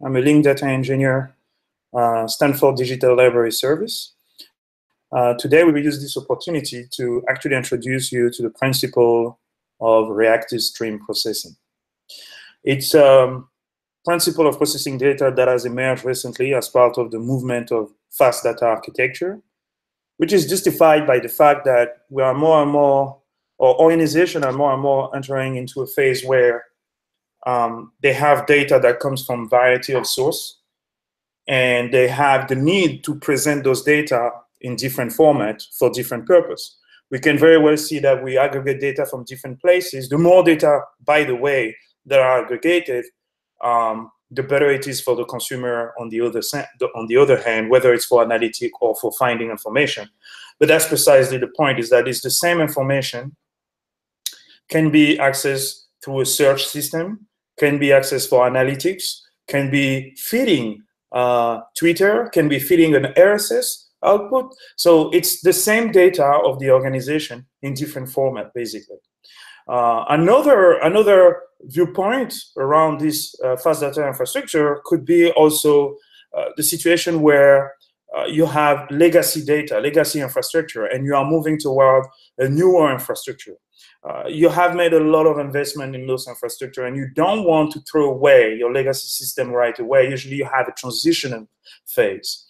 I'm a link data engineer, Stanford Digital Library Service. Today, we will use this opportunity to actually introduce you to the principle of reactive stream processing. It's a principle of processing data that has emerged recently as part of the movement of fast data architecture, which is justified by the fact that we are more and more, or organizations are more and more entering into a phase where they have data that comes from a variety of sources, and they have the need to present those data in different formats for different purposes. We can very well see that we aggregate data from different places. The more data, by the way, that are aggregated, the better it is for the consumer on the other hand, whether it's for analytic or for finding information. But that's precisely the point, is that it's the same information can be accessed through a search system, can be accessed for analytics, can be feeding Twitter, can be feeding an RSS output. So it's the same data of the organization in different format, basically. Another viewpoint around this fast data infrastructure could be also the situation where you have legacy data, legacy infrastructure, and you are moving toward a newer infrastructure. You have made a lot of investment in those infrastructure, and you don't want to throw away your legacy system right away. Usually you have a transitional phase.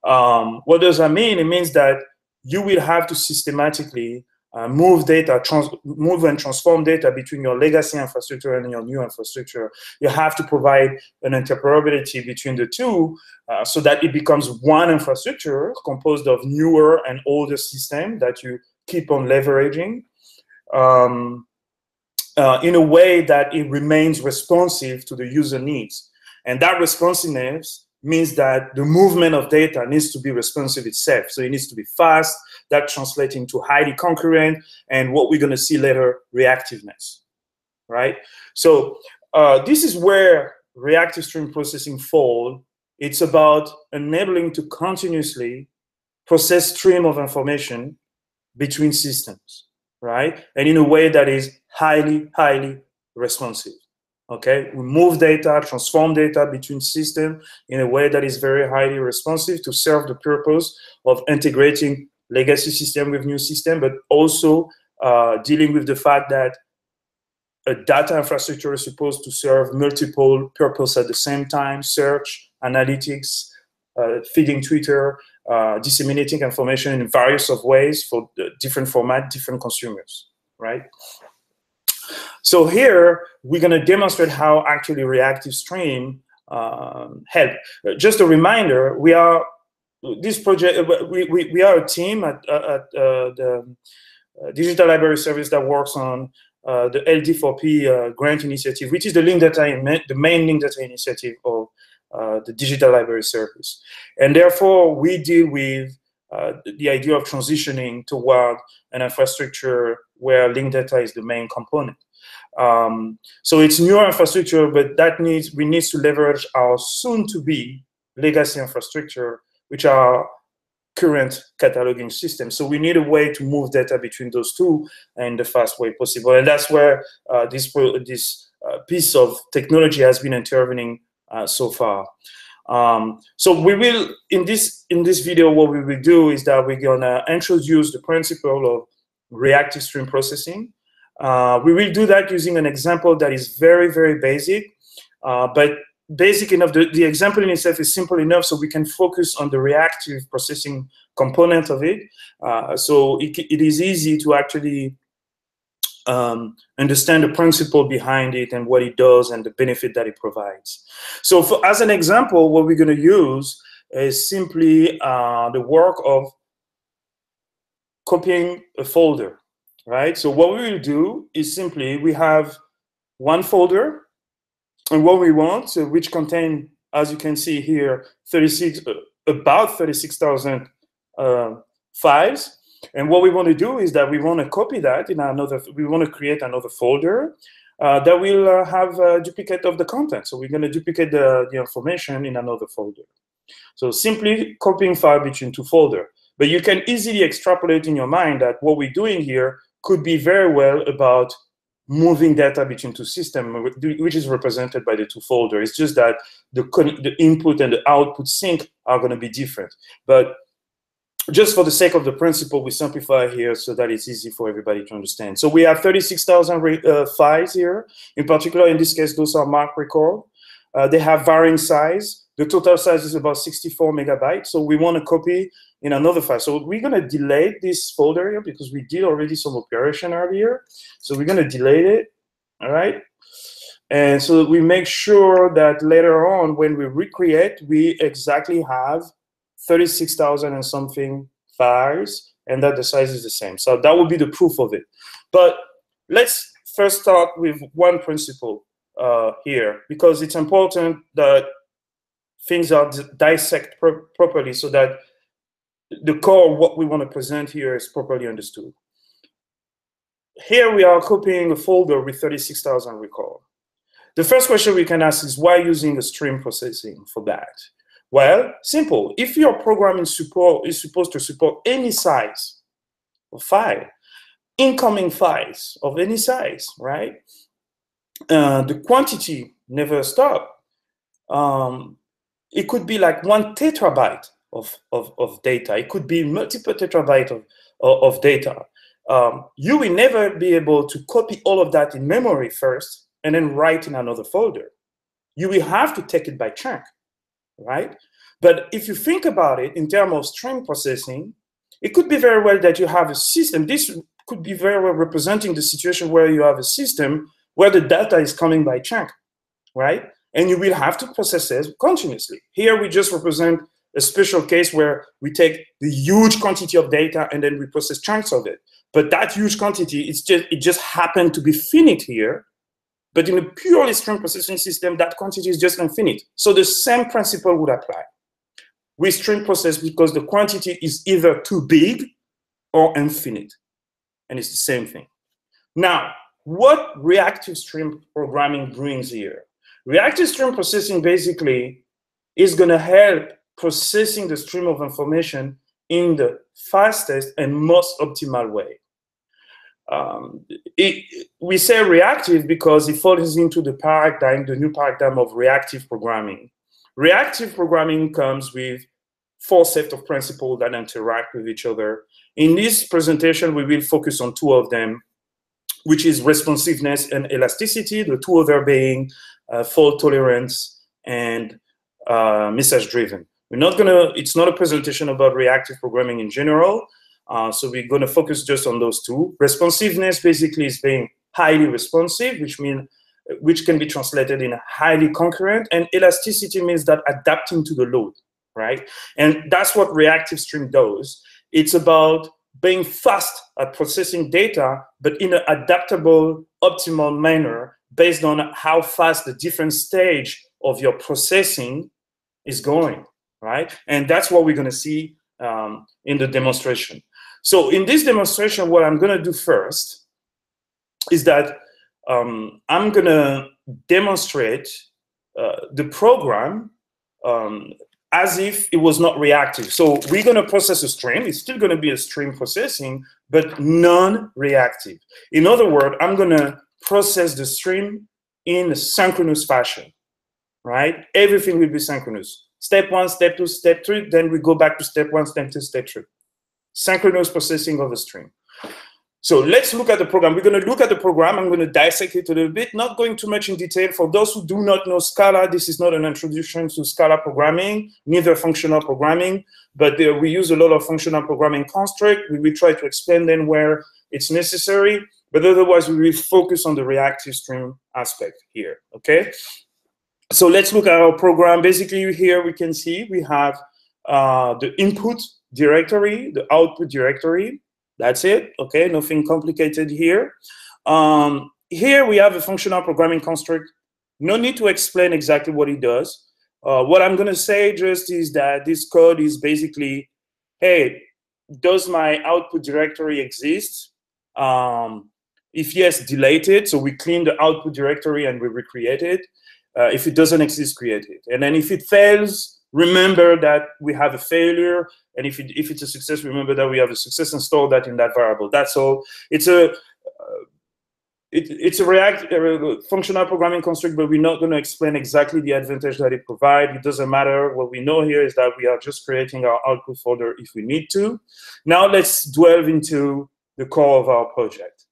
What does that mean? It means that you will have to systematically move and transform data between your legacy infrastructure and your new infrastructure. You have to provide an interoperability between the two so that it becomes one infrastructure composed of newer and older systems that you keep on leveraging in a way that it remains responsive to the user needs. And that responsiveness means that the movement of data needs to be responsive itself. So it needs to be fast. That translates into highly concurrent, and what we're going to see later, reactiveness, right? So this is where reactive stream processing falls. It's about enabling to continuously process stream of information between systems, right? And in a way that is highly, highly responsive. Okay, we move data, transform data between systems in a way that is very highly responsive to serve the purpose of integrating legacy system with new system, but also dealing with the fact that a data infrastructure is supposed to serve multiple purposes at the same time: search, analytics, feeding Twitter, disseminating information in various of ways for different formats, different consumers, right? So here, we're going to demonstrate how actually reactive stream help. Just a reminder, we are this project. We are a team at the Digital Library Service that works on the LD4P grant initiative, which is the the main link data initiative of the Digital Library Service. And therefore, we deal with the idea of transitioning toward an infrastructure where link data is the main component. So it's newer infrastructure, but we need to leverage our soon-to-be legacy infrastructure, which are current cataloging systems. So we need a way to move data between those two in the fast way possible, and that's where this piece of technology has been intervening so far. So we will, in this video, what we will do is that we're gonna introduce the principle of reactive stream processing. We will do that using an example that is very, very basic, but basic enough. The example in itself is simple enough so we can focus on the reactive processing component of it. So it is easy to actually understand the principle behind it and what it does and the benefit that it provides. So as an example, what we're going to use is simply the work of copying a folder. Right, so what we will do is simply we have one folder, and what we want, which contain, as you can see here, about 36,000 files. And what we want to do is that we want to copy that in another. We want to create another folder that will have a duplicate of the content. So we're going to duplicate the information in another folder. So simply copying file between two folders. But you can easily extrapolate in your mind that what we're doing here could be very well about moving data between two systems, which is represented by the two folders. It's just that the input and the output sync are going to be different. But just for the sake of the principle, we simplify here so that it's easy for everybody to understand. So we have 36,000 files here. In particular, in this case, those are marked record. They have varying size. The total size is about 64 megabytes. So we want to copy in another file. So we're going to delete this folder here because we did already some operation earlier. So we're going to delete it. All right. And so we make sure that later on, when we recreate, we exactly have 36,000 and something files, and that the size is the same. So that would be the proof of it. But let's first start with one principle here, because it's important that things are dissected properly so that the core of what we want to present here is properly understood. Here we are copying a folder with 36,000 record. The first question we can ask is, why using a stream processing for that? Well, simple. If your program is supposed to support any size of file, incoming files of any size, right? The quantity never stops. It could be like 1 terabyte of data. It could be multiple terabytes of data. You will never be able to copy all of that in memory first and then write in another folder. You will have to take it by chunk, right? But if you think about it in terms of stream processing, it could be very well that you have a system. This could be very well representing the situation where you have a system where the data is coming by chunk, right? And you will have to process it continuously. Here we just represent a special case where we take the huge quantity of data and then we process chunks of it. But that huge quantity, it just happened to be finite here. But in a purely stream processing system, that quantity is just infinite. So the same principle would apply. We stream process because the quantity is either too big or infinite. And it's the same thing. Now, what reactive stream programming brings here? Reactive stream processing basically is going to help processing the stream of information in the fastest and most optimal way. We say reactive because it falls into the new paradigm of reactive programming. Reactive programming comes with 4 sets of principles that interact with each other. In this presentation, we will focus on 2 of them, which is responsiveness and elasticity, the 2 other being fault tolerance and message driven. It's not a presentation about reactive programming in general. So we're going to focus just on those 2. Responsiveness basically is being highly responsive, which can be translated in highly concurrent, and elasticity means that adapting to the load, right? And that's what reactive stream does. It's about being fast at processing data, but in an adaptable, optimal manner based on how fast the different stage of your processing is going, right? And that's what we're going to see in the demonstration. So in this demonstration, what I'm going to do first is that I'm going to demonstrate the program as if it was not reactive. So we're going to process a stream. It's still going to be a stream processing, but non-reactive. In other words, I'm going to process the stream in a synchronous fashion, right? Everything will be synchronous. Step 1, step 2, step 3, then we go back to step 1, step 2, step 3. Synchronous processing of a stream. So let's look at the program. We're going to look at the program. I'm going to dissect it a little bit, not going too much in detail. For those who do not know Scala, this is not an introduction to Scala programming, neither functional programming, but we use a lot of functional programming construct. We will try to explain them where it's necessary, but otherwise we will focus on the reactive stream aspect here, okay? So let's look at our program. Basically here we can see we have the input directory, the output directory. That's it, okay? Nothing complicated here. Here we have a functional programming construct. No need to explain exactly what it does. What I'm gonna say just is that this code is basically, hey, does my output directory exist? If yes, delete it. So we clean the output directory and we recreate it. If it doesn't exist, create it. And then if it fails, remember that we have a failure, and if it's a success, remember that we have a success, and store that in that variable. That's all. It's it's a functional programming construct, but we're not going to explain exactly the advantage that it provides. It doesn't matter. What we know here is that we are just creating our output folder if we need to. Now let's delve into the core of our project.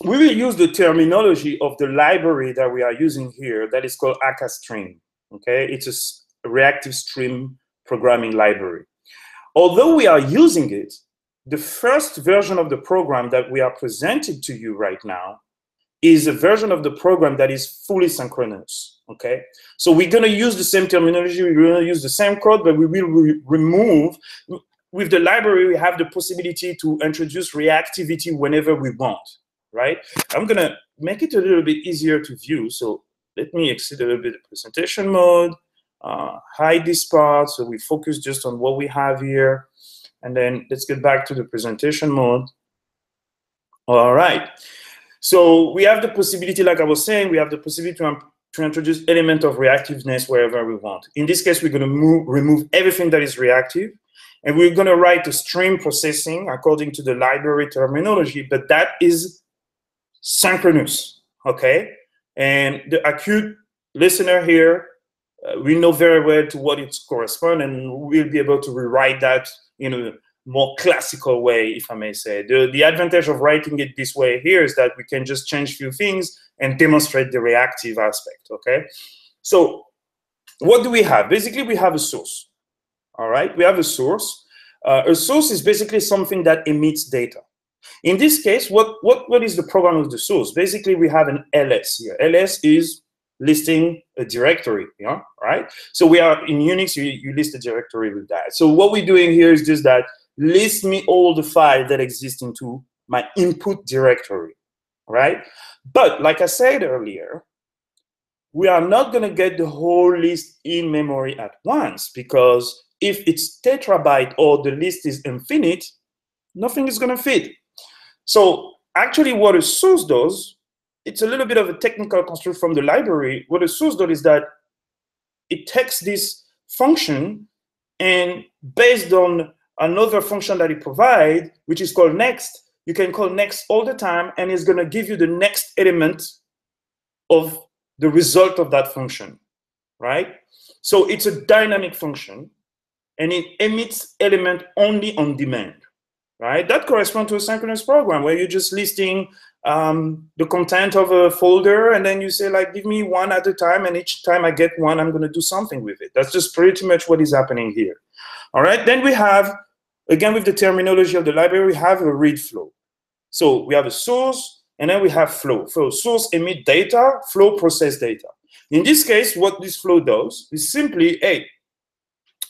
We will use the terminology of the library that we are using here that is called Akka-Stream. Okay, it's a reactive stream programming library. Although we are using it, the first version of the program that we are presenting to you right now is a version of the program that is fully synchronous, okay? So we're gonna use the same terminology, we're gonna use the same code, but we will remove, with the library, we have the possibility to introduce reactivity whenever we want, right? I'm gonna make it a little bit easier to view, so let me exit a little bit the presentation mode, hide this part, so we focus just on what we have here. And then let's get back to the presentation mode. All right. So we have the possibility, like I was saying, we have the possibility to introduce element of reactiveness wherever we want. In this case, we're going to remove everything that is reactive. And we're going to write a stream processing according to the library terminology, but that is synchronous, okay? And the acute listener here, we know very well to what it corresponds, and we'll be able to rewrite that in a more classical way, if I may say. The advantage of writing it this way here is that we can just change a few things and demonstrate the reactive aspect, okay? So what do we have? Basically, we have a source, all right? We have a source. A source is basically something that emits data. In this case, what is the program of the source? Basically, we have an ls here. Ls is listing a directory, yeah, right? So we are in Unix, you list a directory with that. So what we're doing here is just that list me all the files that exist into my input directory, right? But like I said earlier, we are not going to get the whole list in memory at once, because if it's terabyte or the list is infinite, nothing is going to fit. So actually what a source does, it's a little bit of a technical construct from the library. What a source does is that it takes this function and based on another function that it provides, which is called next, you can call next all the time, and it's going to give you the next element of the result of that function, right? So it's a dynamic function, and it emits element only on demand, right? That corresponds to a synchronous program where you're just listing the content of a folder, and then you say, like, give me one at a time, and each time I get one, I'm going to do something with it. That's just pretty much what is happening here. All right, then we have, again, with the terminology of the library, we have a read flow. So we have a source, and then we have flow. So source emit data, flow process data. In this case, what this flow does is simply, hey,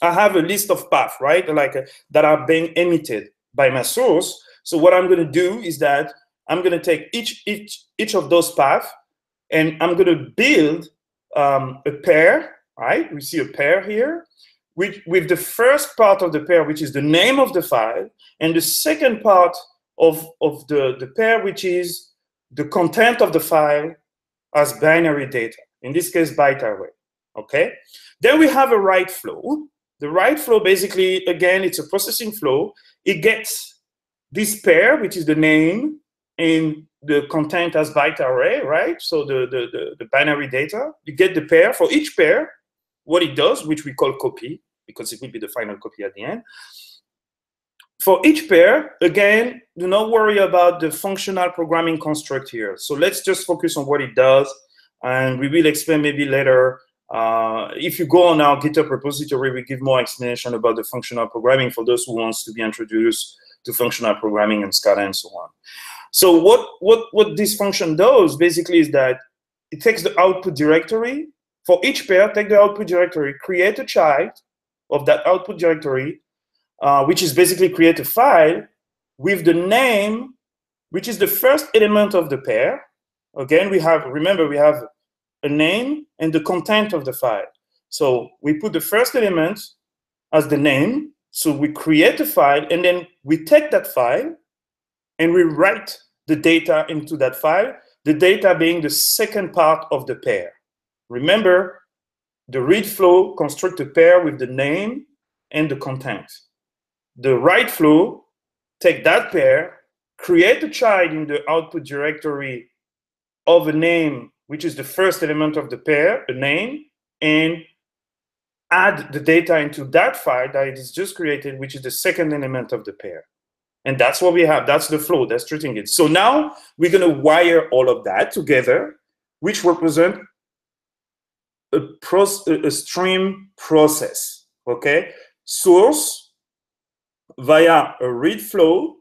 I have a list of paths, right, like that are being emitted by my source. So what I'm going to do is that I'm going to take each of those paths, and I'm going to build a pair, right? We see a pair here, with the first part of the pair, which is the name of the file, and the second part of the pair, which is the content of the file as binary data, in this case, byte array, okay? Then we have a write flow. The write flow, basically, again, it's a processing flow. It gets this pair, which is the name, and the content as byte array, right? So the binary data, you get the pair. For each pair, what it does, which we call copy, because it will be the final copy at the end. For each pair, again, do not worry about the functional programming construct here. So let's just focus on what it does, and we will explain maybe later. If you go on our GitHub repository, we give more explanation about the functional programming for those who wants to be introduced to functional programming and SCADA and so on. So what this function does basically is that it takes the output directory. For each pair, take the output directory, create a child of that output directory, which is basically create a file with the name, which is the first element of the pair. Again, remember, we have a name and the content of the file. So we put the first element as the name. So we create a file, and then we take that file and we write the data into that file, the data being the second part of the pair. Remember, the read flow constructs a pair with the name and the content. The write flow take that pair, create a child in the output directory of a name, which is the first element of the pair, a name, and add the data into that file that it is just created, which is the second element of the pair. And that's what we have. That's the flow. That's treating it. So now we're going to wire all of that together, which represent a stream process. Okay? Source via a read flow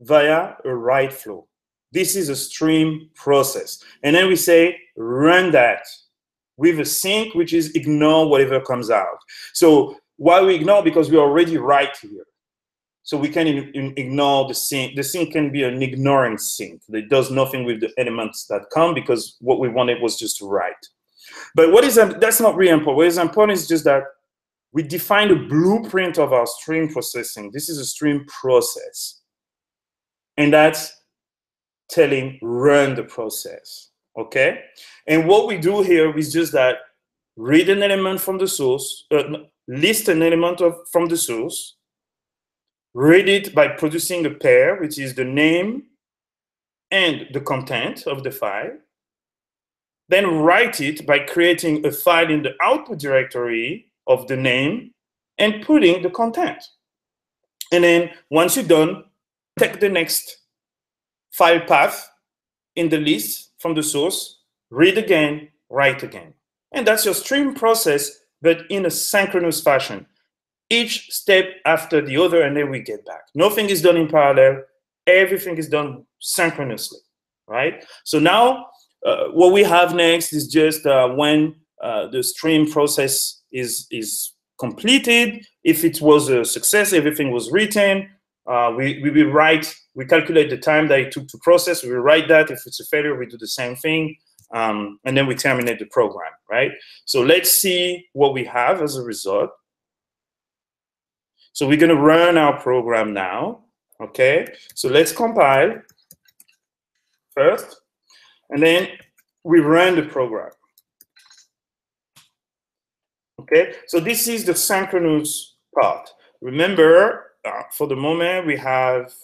via a write flow. This is a stream process. And then we say run that with a sink, which is ignore whatever comes out. So why we ignore? Because we already write here. So we can ignore the sink. The sink can be an ignoring sink. It does nothing with the elements that come because what we wanted was just to write. But that's not really important. What is important is just that we define a blueprint of our stream processing. This is a stream process. And that's telling run the process, okay? And what we do here is just that read an element from the source, list an element from the source, read it by producing a pair, which is the name and the content of the file, then write it by creating a file in the output directory of the name and putting the content. And then once you're done, take the next file path in the list from the source, read again, write again. And that's your stream process, but in a synchronous fashion. Each step after the other, and then we get back. Nothing is done in parallel. Everything is done synchronously, right? So now what we have next is just when the stream process is completed. If it was a success, everything was written, we calculate the time that it took to process, we write that. If it's a failure, we do the same thing, and then we terminate the program, right? So let's see what we have as a result. So we're gonna run our program now, okay? So let's compile first, and then we run the program. Okay, so this is the synchronous part. Remember, for the moment, we have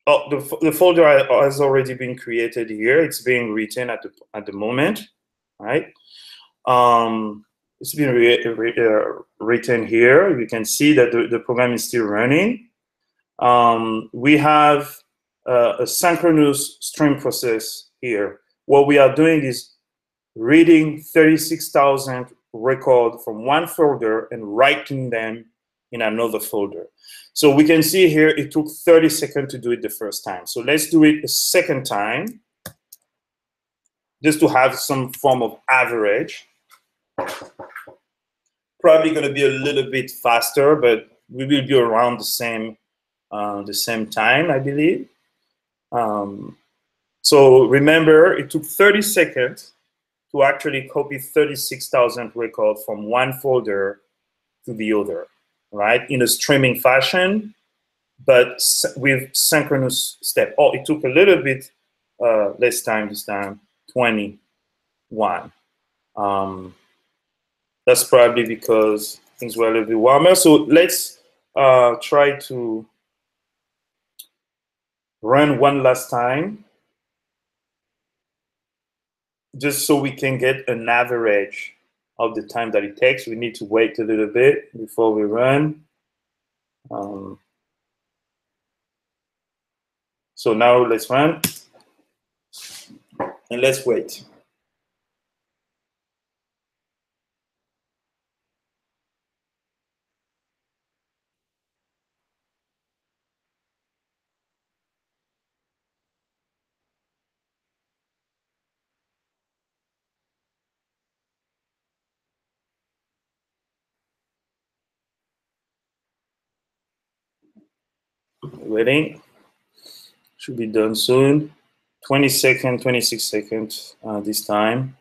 the folder has already been created here. It's being written at the moment, right? It's been written here. You can see that the program is still running. We have a synchronous stream process here. What we are doing is reading 36,000 records from one folder and writing them in another folder. So we can see here it took 30 seconds to do it the first time. So let's do it a second time, just to have some form of average. Probably going to be a little bit faster, but we will be around the same time, I believe. So remember, it took 30 seconds to actually copy 36,000 records from one folder to the other, right? In a streaming fashion, but with synchronous step. Oh, it took a little bit less time this time, 21. That's probably because things were a little bit warmer. So let's try to run one last time, just so we can get an average of the time that it takes. We need to wait a little bit before we run. So now let's run, and let's wait. Waiting. Should be done soon. 20 seconds, 26 seconds this time.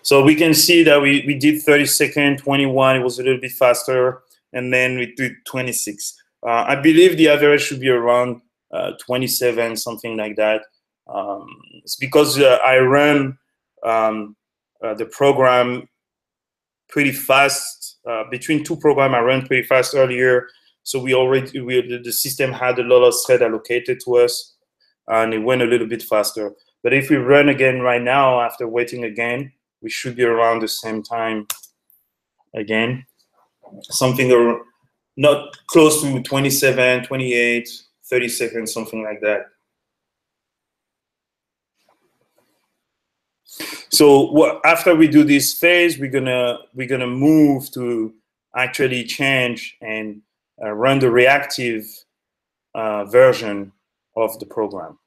So we can see that we did 30 seconds, 21, it was a little bit faster, and then we did 26. I believe the average should be around 27, something like that. It's because I ran the program pretty fast. Between two programs, I ran pretty fast earlier. So the system had a lot of thread allocated to us. and it went a little bit faster. But if we run again right now, after waiting again, we should be around the same time again. Something not close to 27, 28, 30 seconds, something like that. So after we do this phase, we're gonna move to actually change and run the reactive version of the program.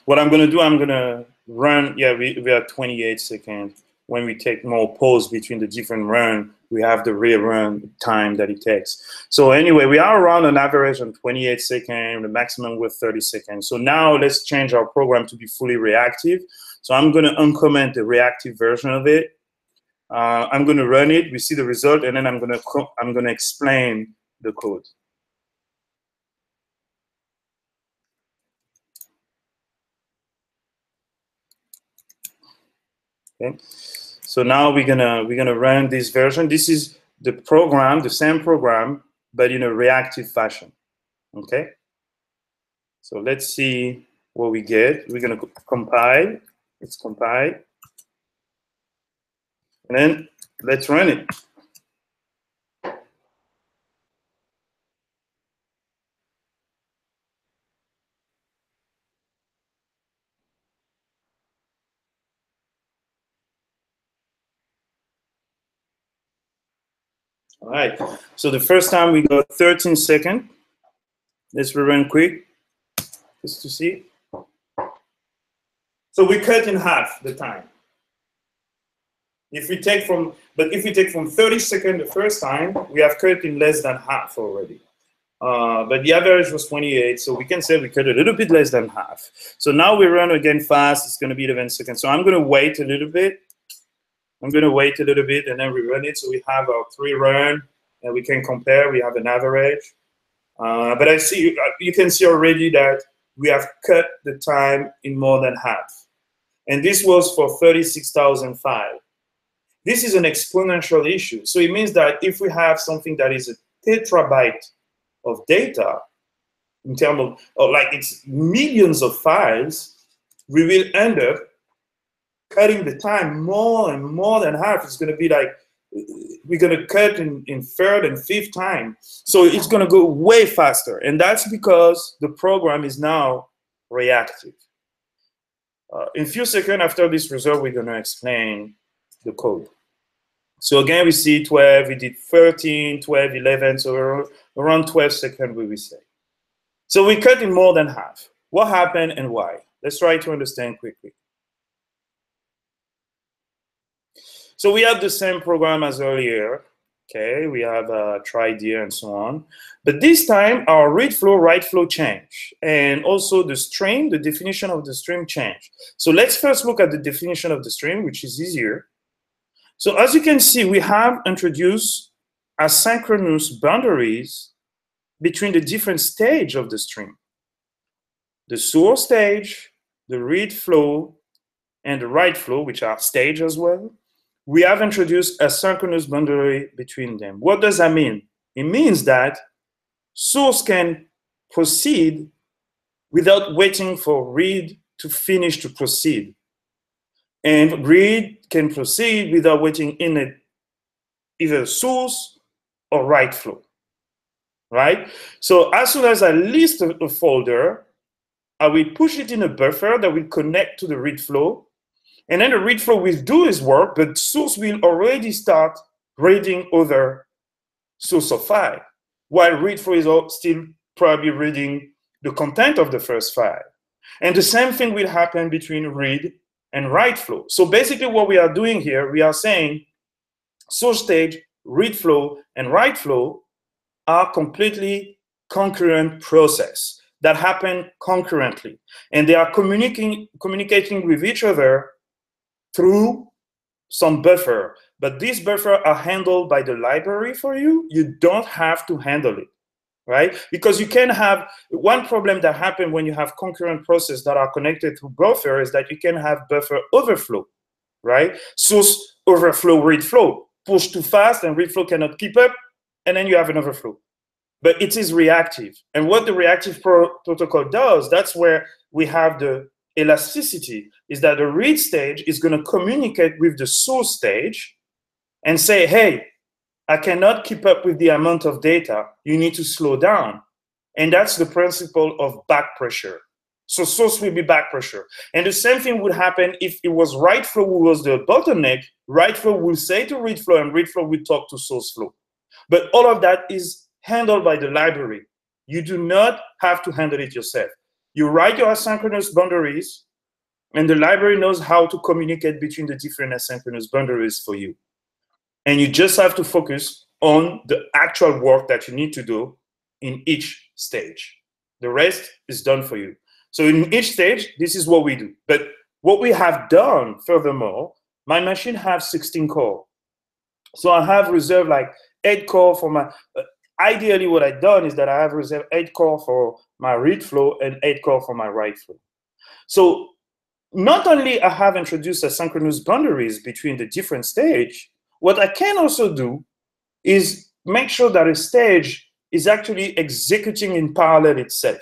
What I'm gonna do, I'm gonna run. Yeah, we are 28 seconds. When we take more pause between the different run, we have the rerun time that it takes. So anyway, we are around an average on 28 seconds, the maximum with 30 seconds. So now let's change our program to be fully reactive. So I'm gonna uncomment the reactive version of it. I'm gonna run it, we see the result, and then I'm gonna explain the code. Okay. So now we're gonna run this version. This is the program, the same program, but in a reactive fashion. Okay. So let's see what we get. We're gonna compile. Let's compile, and then let's run it. All right. So the first time we got 13 seconds. Let's rerun quick, just to see. So we cut in half the time. If we take from 30 seconds the first time, we have cut in less than half already. But the average was 28, so we can say we cut a little bit less than half. So now we run again fast. It's going to be 11 seconds. So I'm going to wait a little bit. And then we run it. So we have our 3 run, and we can compare. We have an average. But I see you can see already that we have cut the time in more than half. And this was for 36,005. This is an exponential issue. So it means that if we have something that is a tetrabyte of data, in terms of like it's millions of files, we will end up cutting the time more and more than half. It's going to be like, we're going to cut in third and fifth time. So it's going to go way faster. And that's because the program is now reactive. In a few seconds after this result, we're going to explain the code. So again, we see 12, we did 13, 12, 11, so around 12 seconds, we will say. So we cut in more than half. What happened and why? Let's try to understand quickly. So we have the same program as earlier. Okay, we have tried here and so on. But this time, our read flow, write flow changed. And also the stream, the definition of the stream changed. So let's first look at the definition of the stream, which is easier. So as you can see, we have introduced asynchronous boundaries between the different stages of the stream. The source stage, the read flow, and the write flow, which are stage as well. We have introduced a synchronous boundary between them. What does that mean? It means that source can proceed without waiting for read to finish to proceed. And read can proceed without waiting in either source or write flow, right? So as soon as I list a folder, I will push it in a buffer that will connect to the read flow. And then the read flow will do its work, but source will already start reading other source of file, while read flow is still probably reading the content of the first file. And the same thing will happen between read and write flow. So basically what we are doing here, we are saying source stage, read flow, and write flow are completely concurrent process that happen concurrently. And they are communicating with each other through some buffer. But these buffers are handled by the library for you. You don't have to handle it, right? Because you can have one problem that happens when you have concurrent processes that are connected to buffer is that you can have buffer overflow, right? Source overflow, read flow. Push too fast and read flow cannot keep up, and then you have another flow. But it is reactive. And what the reactive protocol does, that's where we have the elasticity, is that the read stage is going to communicate with the source stage and say, hey, I cannot keep up with the amount of data. You need to slow down. And that's the principle of back pressure. So source will be back pressure. And the same thing would happen if it was write flow who was the bottleneck. Write flow will say to read flow, and read flow will talk to source flow. But all of that is handled by the library. You do not have to handle it yourself. You write your asynchronous boundaries, and the library knows how to communicate between the different asynchronous boundaries for you. And you just have to focus on the actual work that you need to do in each stage. The rest is done for you. So in each stage, this is what we do. But what we have done, furthermore, my machine has 16 core. So I have reserved like 8 core for my, ideally what I've done is that I have reserved 8 core for my read flow and 8 core for my write flow. So not only I have introduced asynchronous boundaries between the different stages, what I can also do is make sure that a stage is actually executing in parallel itself.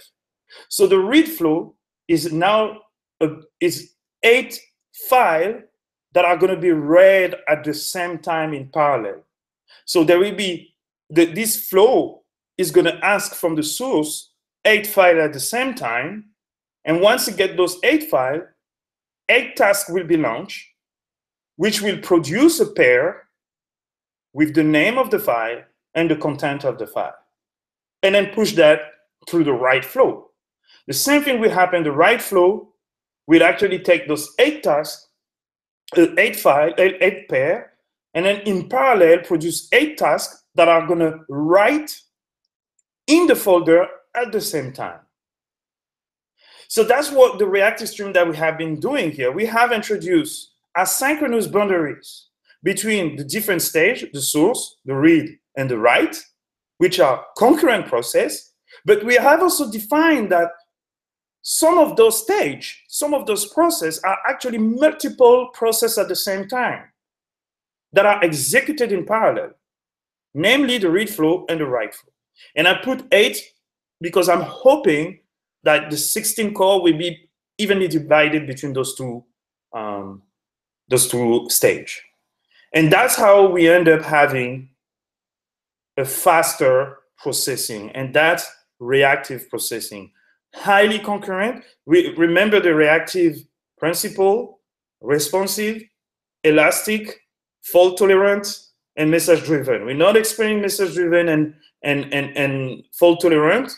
So the read flow is now is 8 files that are going to be read at the same time in parallel. So there will be, this flow is going to ask from the source 8 files at the same time. And once you get those 8 files, 8 tasks will be launched, which will produce a pair with the name of the file and the content of the file, and then push that through the write flow. The same thing will happen. The write flow will actually take those 8 tasks, 8 files, 8 pair, and then in parallel produce 8 tasks that are going to write in the folder at the same time. So that's what the reactive stream that we have been doing here. We have introduced asynchronous boundaries between the different stages, the source, the read, and the write, which are concurrent process. But we have also defined that some of those stages, some of those processes are actually multiple processes at the same time that are executed in parallel, namely the read flow and the write flow. And I put 8 because I'm hoping that the 16 core will be evenly divided between those two stages. And that's how we end up having a faster processing, and that's reactive processing. Highly concurrent. We remember the reactive principle: responsive, elastic, fault tolerant, and message driven. We're not explaining message driven and fault tolerant,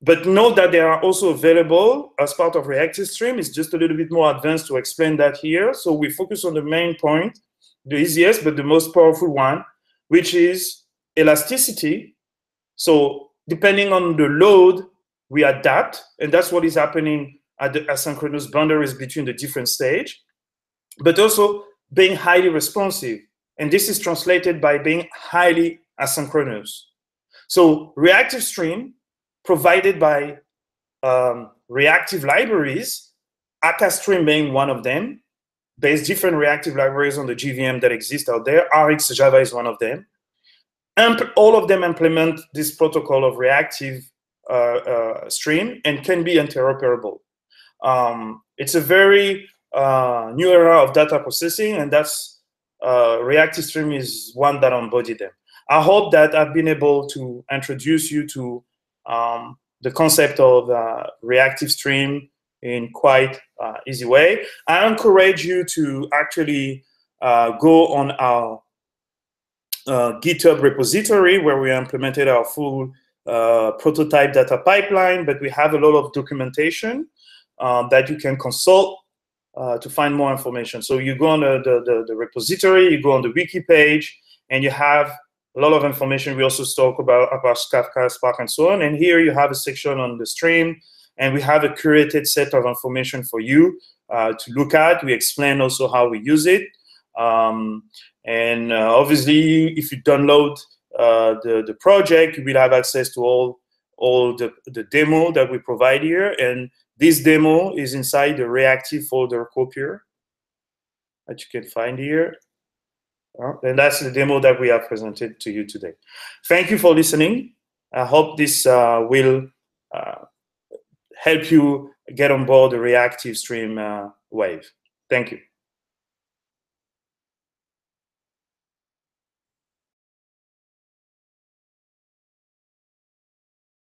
but note that they are also available as part of reactive stream. It's just a little bit more advanced to explain that here. So we focus on the main point, the easiest but the most powerful one, which is elasticity. So depending on the load, we adapt, and that's what is happening at the asynchronous boundaries between the different stages, but also being highly responsive. And this is translated by being highly asynchronous. So reactive stream provided by reactive libraries, Akka-Stream being one of them. There's different reactive libraries on the JVM that exist out there. RxJava is one of them. And all of them implement this protocol of reactive stream and can be interoperable. It's a very new era of data processing, and that's reactive stream is one that embodies them. I hope that I've been able to introduce you to the concept of reactive stream in quite easy way. I encourage you to actually go on our GitHub repository where we implemented our full prototype data pipeline, but we have a lot of documentation that you can consult to find more information. So you go on the repository, you go on the wiki page, and you have a lot of information. We also talk about Kafka, Spark, and so on. And here you have a section on the stream, and we have a curated set of information for you to look at. We explain also how we use it. And obviously, if you download the project, you will have access to all the demo that we provide here. And this demo is inside the reactive folder copier that you can find here. And that's the demo that we have presented to you today. Thank you for listening. I hope this will help you get on board the reactive stream wave. Thank you.